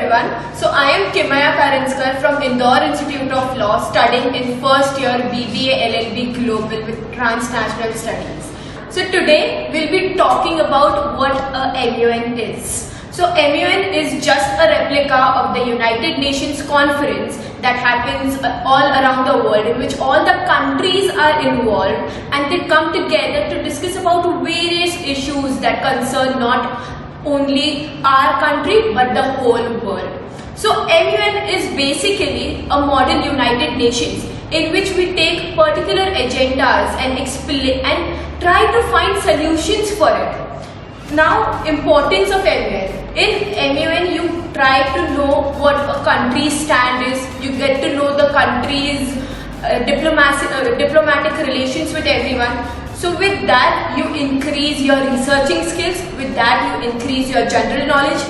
everyone. So I am Kimaya Karinskar from Indore Institute of Law, studying in first year BBA LLB Global with Transnational Studies. So today we'll be talking about what a MUN is. So MUN is just a replica of the United Nations conference that happens all around the world, in which all the countries are involved and they come together to discuss about various issues that concern not only our country but the whole world. So MUN is basically a modern United Nations in which we take particular agendas and explain and try to find solutions for it. Now, importance of MUN. In MUN, you try to know what a country's stand is. You get to know the country's diplomatic relations with everyone. So with that, you increase your researching skills. With that, you increase your general knowledge.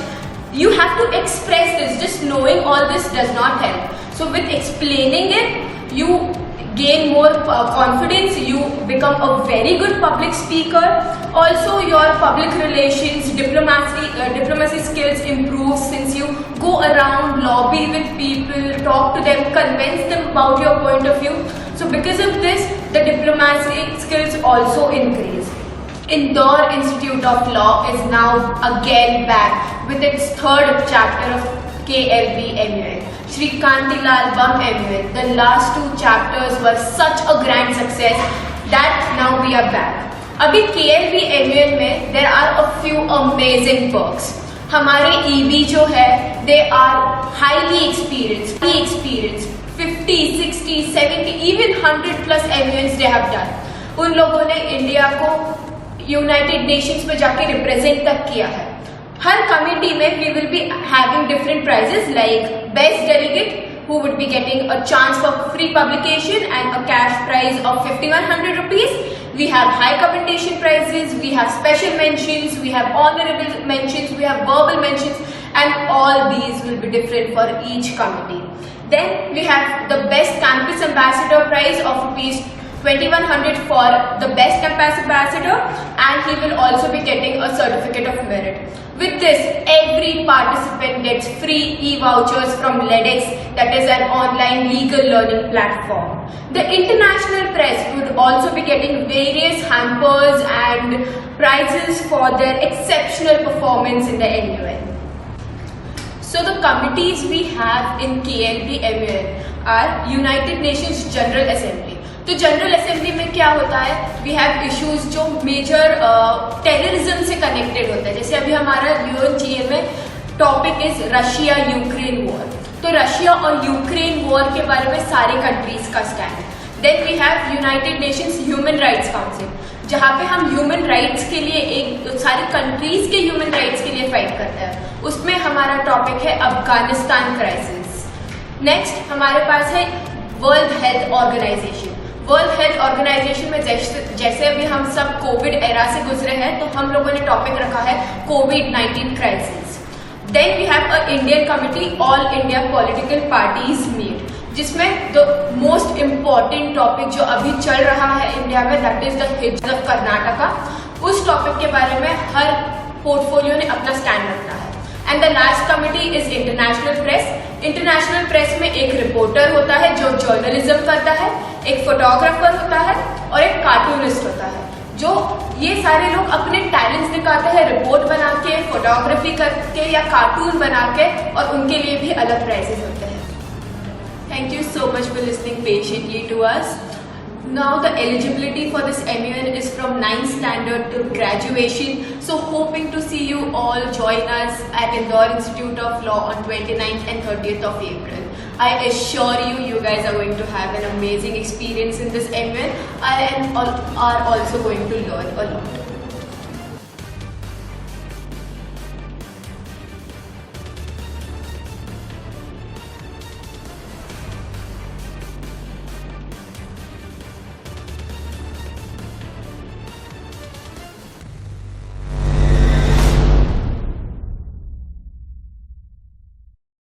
You have to express this. Just knowing all this does not help. So with explaining it, you gain more confidence, you become a very good public speaker. Also, your public relations, diplomacy skills improve since you go around, lobby with people, talk to them, convince them about your point of view. So because of this, the diplomacy skills also increase. Indore Institute of Law is now again back with its third chapter of KLB MUN. Shri Kantilal Bam MUN. The last two chapters were such a grand success that now we are back. अभी KLB MUN में there are a few amazing perks. हमारे EB जो है, they are highly experienced, 50, 60, 70, even 100 plus MUNs they have done. उन लोगों ने India को United Nations में जाके रिप्रेजेंट तक किया है. हर कमेटी में we will be having different prizes like best delegate who would be getting a chance for free publication and a cash prize of 5100 rupees. We have high commendation prizes, we have special mentions, we have honorable mentions, we have verbal mentions, and all these will be different for each committee. Then we have the best campus ambassador prize of rupees 2100 for the best campus ambassador, and he will also be getting a certificate of merit. With this, every participant gets free e-vouchers from LEDx, that is an online legal learning platform. The international press would also be getting various hampers and prizes for their exceptional performance in the MUN. So the committees we have in KLB MUN are United Nations General Assembly. तो general assembly में क्या होता है, we have issues जो major terrorism से connected होता है. जैसे अभी हमारा UNGA में topic is Russia Ukraine war. तो रशिया और यूक्रेन वॉर के बारे में सारे कंट्रीज का stand. Then we have United Nations Human Rights Council, जहाँ पे हम ह्यूमन राइट्स के लिए एक सारी कंट्रीज के ह्यूमन राइट्स के लिए फाइट करते हैं. उसमें हमारा टॉपिक है अफगानिस्तान क्राइसिस. नेक्स्ट हमारे पास है world health organization. World health organization में जैसे अभी हम सब कोविड एरा से गुजरे हैं, तो हम लोगों ने टॉपिक रखा है कोविड-19 crisis. Then we have a Indian committee, all India political parties meet, जिसमें द मोस्ट इम्पॉर्टेंट टॉपिक जो अभी चल रहा है इंडिया में, दैट इज द हिजरा ऑफ कर्नाटका. उस टॉपिक के बारे में हर पोर्टफोलियो ने अपना स्टैंड रखना है. And the last committee is international press. International press में एक रिपोर्टर होता है जो जर्नलिज्म करता है, एक फोटोग्राफर होता है और एक कार्टूनिस्ट होता है, जो ये सारे लोग अपने टैलेंट्स दिखाते हैं रिपोर्ट बना के, फोटोग्राफी करके या कार्टून बना के, और उनके लिए भी अलग प्राइजेस होते हैं. Thank you so much for listening patiently to us. Now the eligibility for this MUN is from 9th standard to graduation. So hoping to see you all join us at Indore Institute of Law on 29th and 30th of April. I assure you, you guys are going to have an amazing experience in this MUN and are also going to learn a lot.